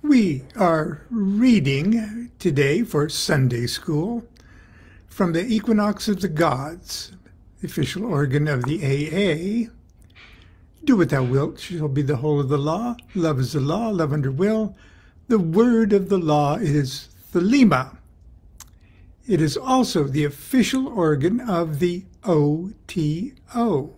We are reading today for Sunday school from the Equinox of the Gods, the official organ of the AA. Do what thou wilt shall be the whole of the law. Love is the law, love under will. The word of the law is thelema. It is also the official organ of the OTO,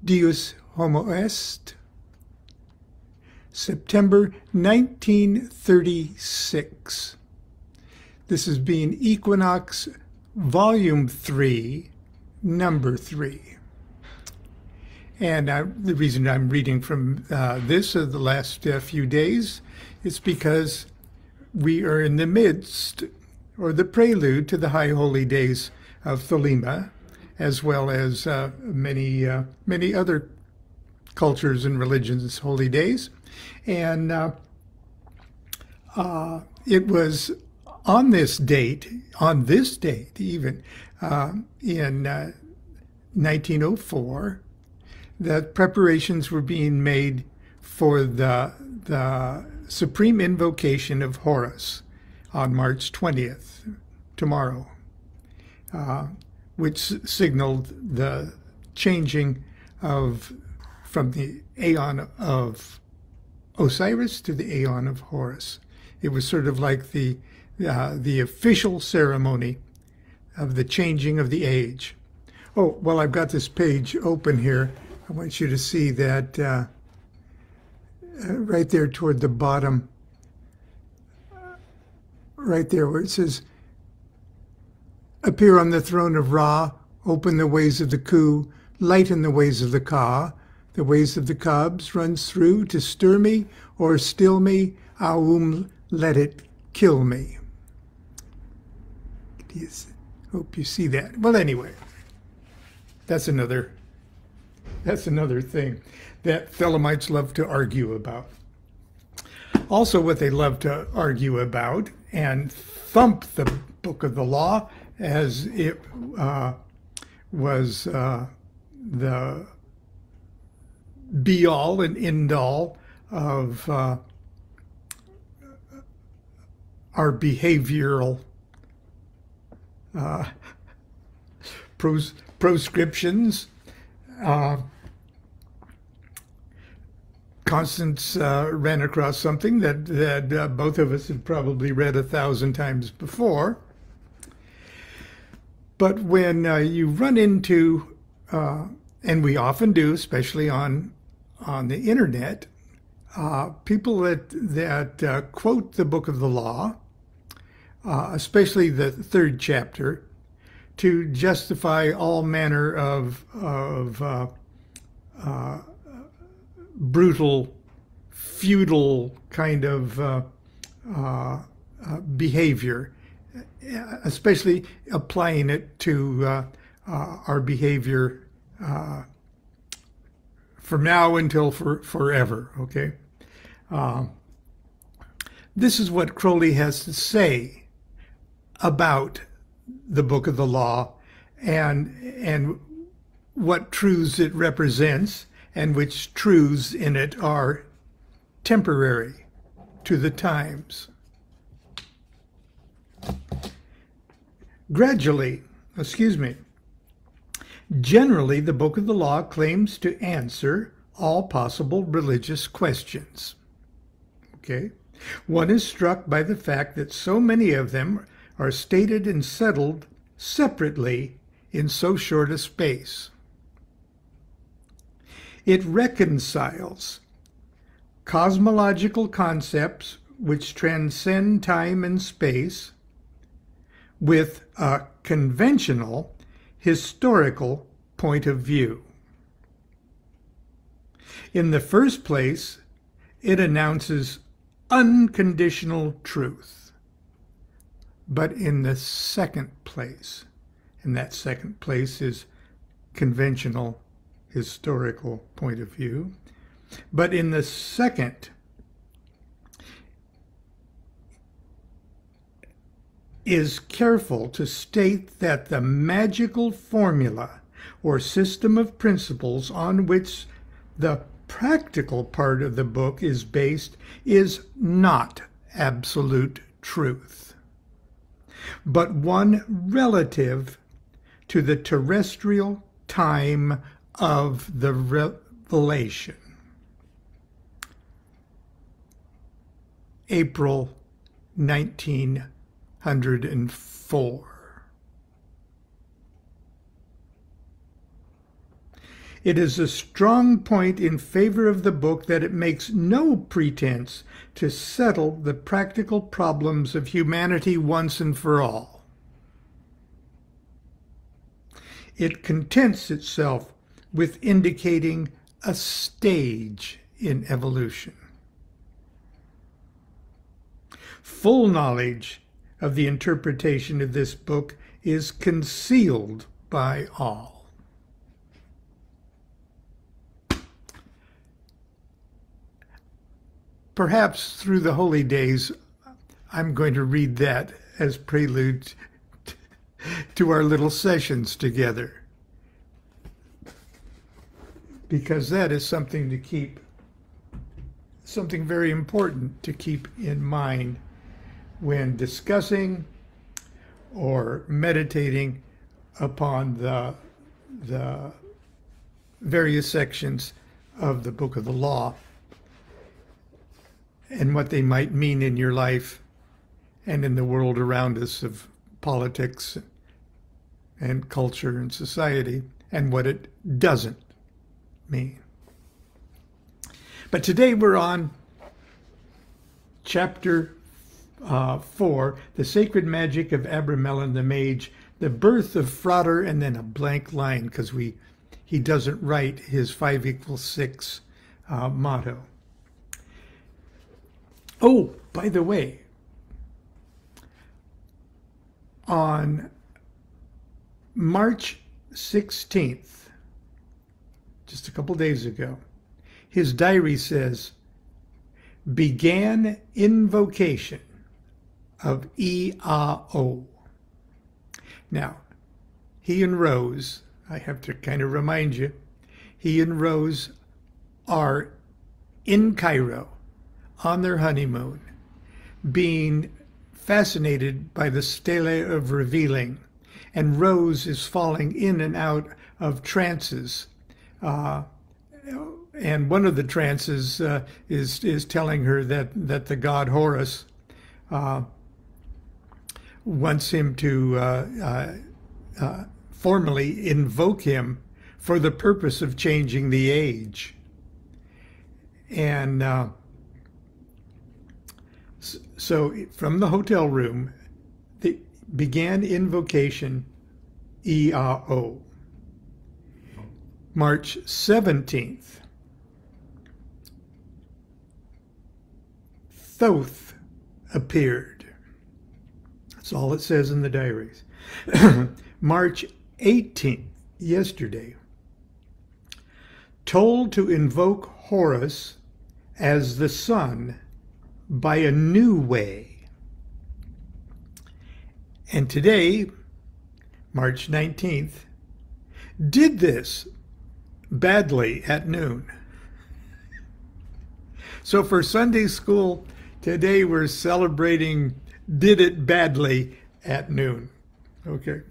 Deus Homo Est. September 1936. This is being Equinox, Volume 3, Number 3. And the reason I'm reading from this the last few days is because we are in the midst, or the prelude to the High Holy Days of Thelema, as well as many other cultures and religions' holy days. And it was on this date even, in 1904, that preparations were being made for the Supreme Invocation of Horus on March 20th, tomorrow, which signaled the changing from the Aeon of Osiris to the Aeon of Horus. It was sort of like the official ceremony of the changing of the age. Oh, well, I've got this page open here. I want you to see that right there toward the bottom, right there where it says, appear on the throne of Ra, open the ways of the Ku, lighten the ways of the Ka. The ways of the cubs runs through to stir me or still me, Aum, let it kill me. Hope you see that. Well, anyway, that's another thing that Thelemites love to argue about. Also, what they love to argue about and thump the Book of the Law as it was the be-all and end-all of our behavioral proscriptions. Constance ran across something that both of us have probably read 1,000 times before. But when you run into, and we often do, especially on the internet, people that quote the Book of the Law, especially the 3rd chapter, to justify all manner of brutal, feudal kind of behavior, especially applying it to our behavior from now until forever, okay? This is what Crowley has to say about the Book of the Law and what truths it represents and which truths in it are temporary to the times. Generally, the Book of the Law claims to answer all possible religious questions. Okay? One is struck by the fact that so many of them are stated and settled separately in so short a space. It reconciles cosmological concepts which transcend time and space with a conventional historical point of view. In the first place, it announces unconditional truth. But in the second place, and that second place is conventional historical point of view, but in the second, is careful to state that the magical formula or system of principles on which the practical part of the book is based is not absolute truth, but one relative to the terrestrial time of the revelation. April 1904. It is a strong point in favor of the book that it makes no pretense to settle the practical problems of humanity once and for all. It contents itself with indicating a stage in evolution. Full knowledge of the interpretation of this book is concealed by all. Perhaps through the holy days, I'm going to read that as prelude to our little sessions together, because that is something to keep, something very important to keep in mind when discussing or meditating upon the various sections of the Book of the Law, and what they might mean in your life and in the world around us of politics and culture and society, and what it doesn't mean. But today we're on chapter 4, The Sacred Magic of Abramelin the Mage, the birth of Frater, and then a blank line because he doesn't write his 5=6 motto. Oh, by the way, on March 16th, just a couple days ago, his diary says, began invocation of EAO. Now, he and Rose, I have to kind of remind you, he and Rose are in Cairo on their honeymoon, being fascinated by the stele of revealing, and Rose is falling in and out of trances, and one of the trances is telling her that the god Horus wants him to formally invoke him for the purpose of changing the age. And so from the hotel room, they began invocation EAO. March 17th, Thoth appeared. That's all it says in the diaries. March 18th, yesterday, told to invoke Horus as the sun by a new way. And today, March 19th, did this badly at noon. So for Sunday school, today we're celebrating did it badly at noon. Okay.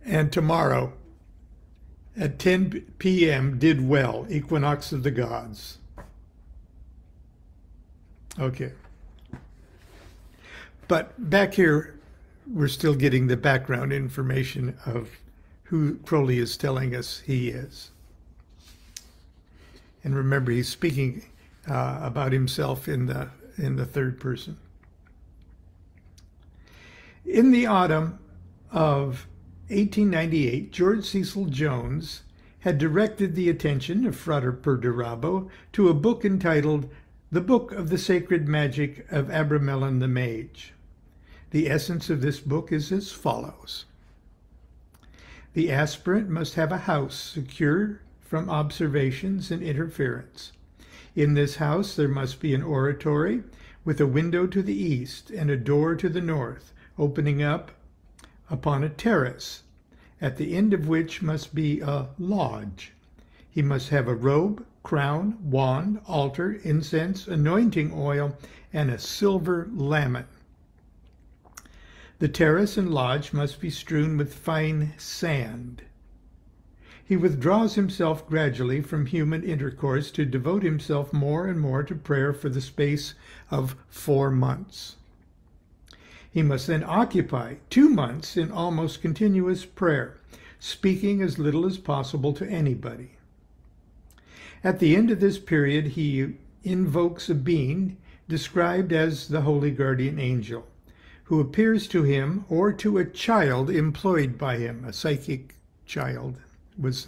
And tomorrow at 10 p.m. did well, equinox of the gods. Okay. But back here, we're still getting the background information of who Crowley is telling us he is. And remember, he's speaking about himself in the third person. In the autumn of 1898, George Cecil Jones had directed the attention of Frater Perdurabo to a book entitled The Book of the Sacred Magic of Abramelin the Mage. The essence of this book is as follows. The aspirant must have a house secure from observations and interference. In this house there must be an oratory with a window to the east and a door to the north, opening up upon a terrace, at the end of which must be a lodge. He must have a robe, crown, wand, altar, incense, anointing oil, and a silver lammet. The terrace and lodge must be strewn with fine sand. He withdraws himself gradually from human intercourse to devote himself more and more to prayer for the space of 4 months. He must then occupy 2 months in almost continuous prayer, speaking as little as possible to anybody. At the end of this period, he invokes a being described as the Holy Guardian Angel, who appears to him or to a child employed by him. A psychic child was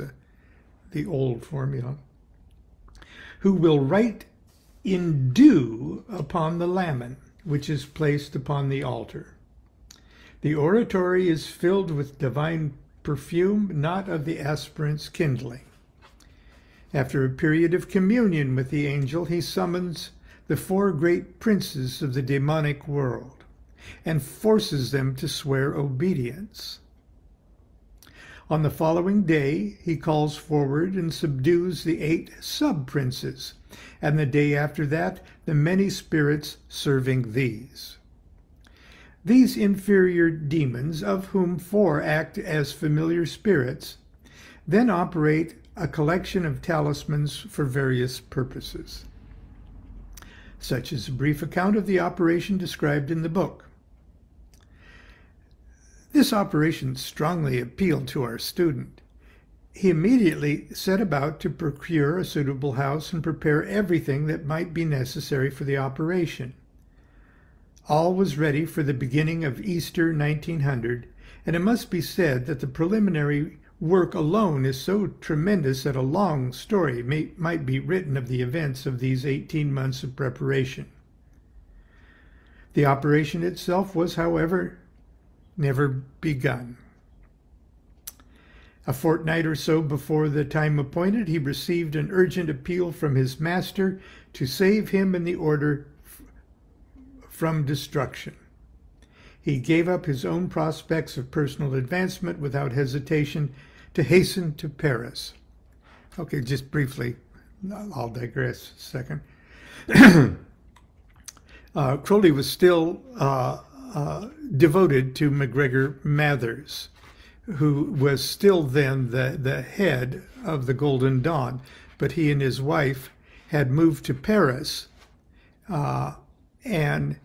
the old formula, who will write in dew upon the lamen, which is placed upon the altar. The oratory is filled with divine perfume, not of the aspirant's kindling. After a period of communion with the angel, he summons the 4 great princes of the demonic world and forces them to swear obedience. On the following day, he calls forward and subdues the 8 sub-princes, and the day after that, the many spirits serving these. These inferior demons, of whom 4 act as familiar spirits, then operate a collection of talismans for various purposes. Such is a brief account of the operation described in the book. This operation strongly appealed to our student. He immediately set about to procure a suitable house and prepare everything that might be necessary for the operation. All was ready for the beginning of Easter 1900, and it must be said that the preliminary work alone is so tremendous that a long story might be written of the events of these 18 months of preparation. The operation itself was, however, never begun. A fortnight or so before the time appointed, he received an urgent appeal from his master to save him and the order from destruction. He gave up his own prospects of personal advancement without hesitation to hasten to Paris. Okay, just briefly, I'll digress a second. Crowley was still devoted to MacGregor Mathers, who was still then the head of the Golden Dawn, but he and his wife had moved to Paris, and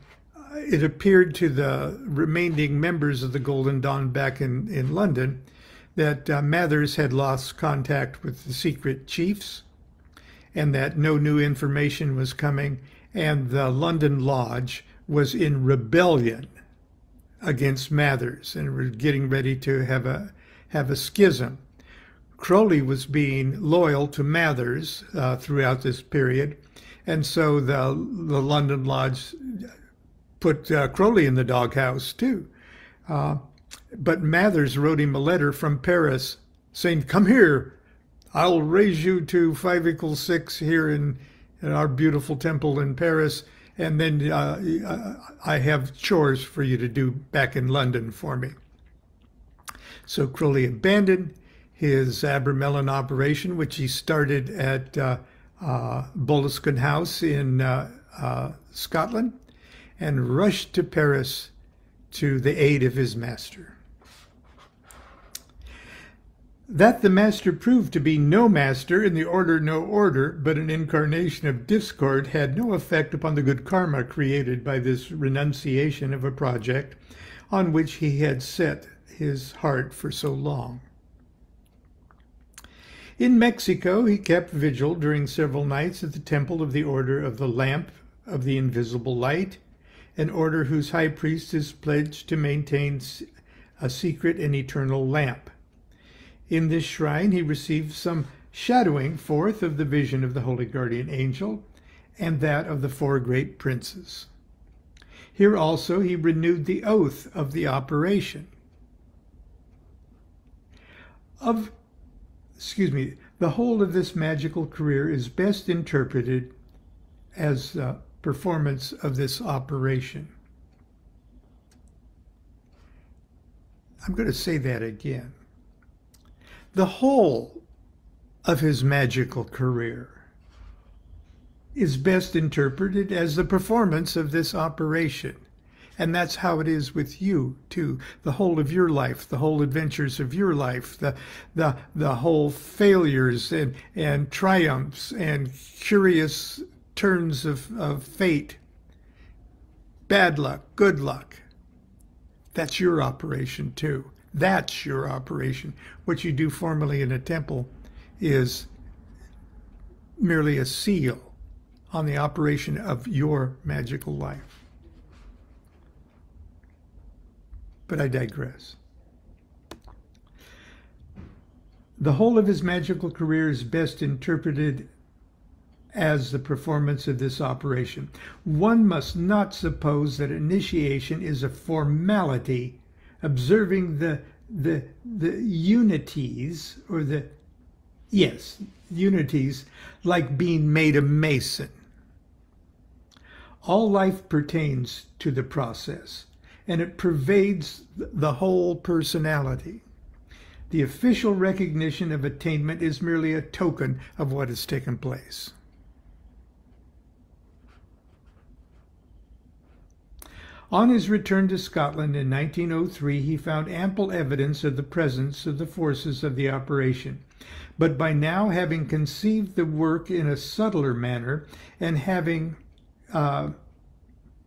it appeared to the remaining members of the Golden Dawn back in London that Mathers had lost contact with the secret chiefs and that no new information was coming, and the London Lodge was in rebellion against Mathers and were getting ready to have a schism. Crowley was being loyal to Mathers throughout this period, and so the London Lodge put Crowley in the doghouse too. But Mathers wrote him a letter from Paris saying, "Come here, I'll raise you to 5 = 6 here in our beautiful temple in Paris, and then I have chores for you to do back in London for me." So Crowley abandoned his Abramelin operation, which he started at Boleskine House in Scotland, and rushed to Paris to the aid of his master. That the master proved to be no master in the order no order, but an incarnation of discord, had no effect upon the good karma created by this renunciation of a project on which he had set his heart for so long. In Mexico, he kept vigil during several nights at the Temple of the Order of the Lamp of the Invisible Light, an order whose high priest is pledged to maintain a secret and eternal lamp. In this shrine, he received some shadowing forth of the vision of the Holy Guardian Angel and that of the 4 great princes. Here also he renewed the oath of the operation. The whole of this magical career is best interpreted as the performance of this operation. I'm going to say that again. The whole of his magical career is best interpreted as the performance of this operation. And that's how it is with you, too. The whole of your life, the whole adventures of your life, the whole failures and triumphs and curious turns of fate, bad luck, good luck. That's your operation, too. That's your operation. What you do formally in a temple is merely a seal on the operation of your magical life. But I digress. The whole of his magical career is best interpreted as the performance of this operation. One must not suppose that initiation is a formality observing the unities, or unities, like being made a mason. All life pertains to the process, and it pervades the whole personality. The official recognition of attainment is merely a token of what has taken place. On his return to Scotland in 1903, he found ample evidence of the presence of the forces of the operation. But by now, having conceived the work in a subtler manner and having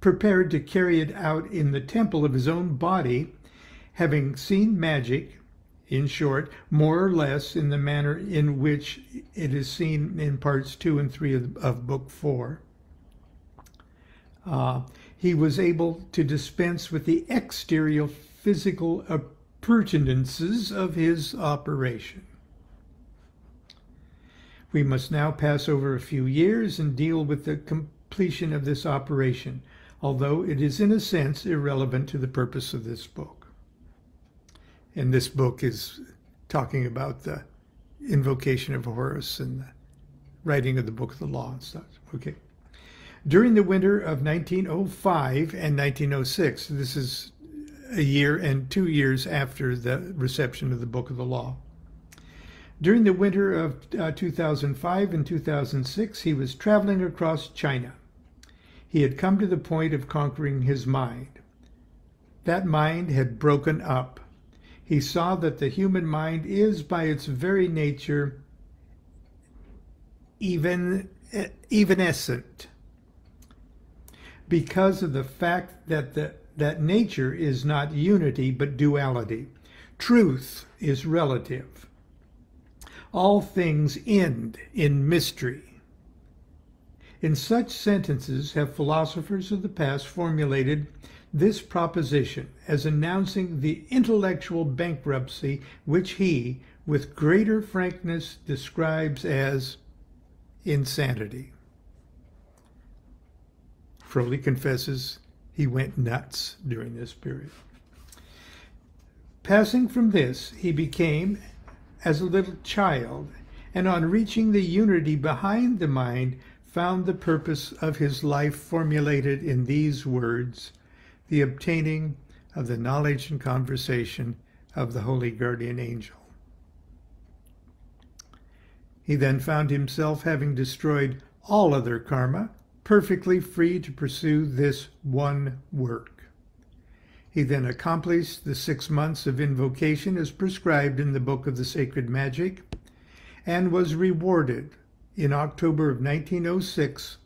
prepared to carry it out in the temple of his own body, having seen magic, in short, more or less in the manner in which it is seen in parts 2 and 3 of Book 4, he was able to dispense with the exterior physical appurtenances of his operation. We must now pass over a few years and deal with the completion of this operation, although it is in a sense irrelevant to the purpose of this book. And this book is talking about the invocation of Horus and the writing of the Book of the Law and stuff. Okay. During the winter of 1905 and 1906, this is a year and 2 years after the reception of the Book of the Law. During the winter of 2005 and 2006, he was traveling across China. He had come to the point of conquering his mind. That mind had broken up. He saw that the human mind is, by its very nature, evanescent, because of the fact that that nature is not unity but duality. Truth is relative. All things end in mystery. In such sentences have philosophers of the past formulated this proposition as announcing the intellectual bankruptcy which he, with greater frankness, describes as insanity. Crowley confesses he went nuts during this period. Passing from this, he became as a little child, and on reaching the unity behind the mind, found the purpose of his life formulated in these words: the obtaining of the knowledge and conversation of the holy guardian angel. He then found himself, having destroyed all other karma, perfectly free to pursue this one work. He then accomplished the 6 months of invocation as prescribed in the Book of the Sacred Magic, and was rewarded in October of 1906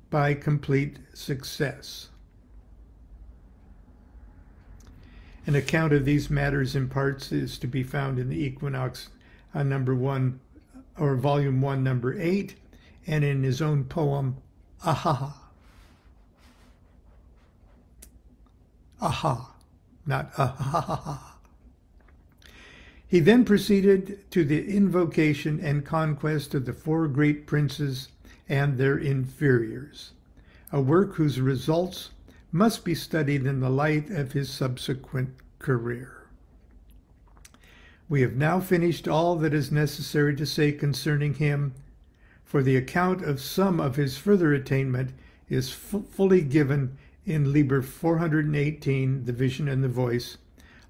by complete success. An account of these matters in parts is to be found in the Equinox number 1, or volume 1, number 8, and in his own poem, Aha. Aha, not ahaha. He then proceeded to the invocation and conquest of the 4 great princes and their inferiors, a work whose results must be studied in the light of his subsequent career. We have now finished all that is necessary to say concerning him, for the account of some of his further attainment is fully given in LIBRI 418, The Vision and the Voice,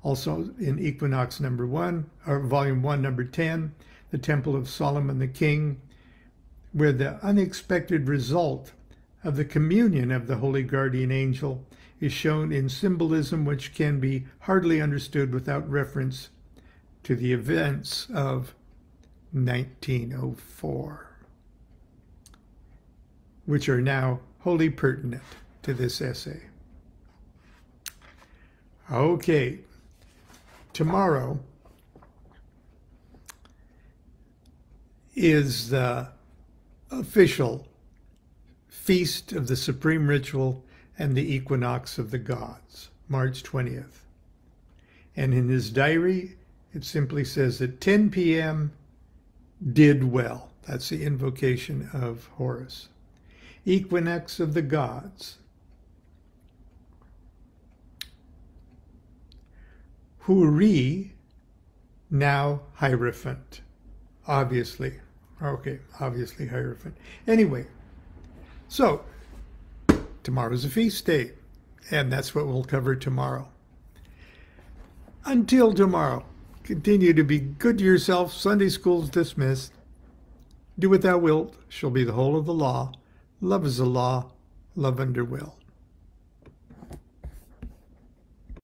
also in Equinox number 1, or volume 1, number 10, the Temple of Solomon the King, where the unexpected result of the communion of the Holy Guardian Angel is shown in symbolism which can be hardly understood without reference to the events of 1904, which are now wholly pertinent to this essay. Okay, tomorrow is the official Feast of the Supreme Ritual and the Equinox of the Gods, March 20th. And in his diary, it simply says at 10 p.m., did well. That's the invocation of Horus. Equinox of the Gods. Huri, now Hierophant. Obviously. Okay, obviously Hierophant. Anyway, so tomorrow's a feast day, and that's what we'll cover tomorrow. Until tomorrow, continue to be good to yourself. Sunday school's dismissed. Do what thou wilt, shall be the whole of the law. Love is the law, love under will.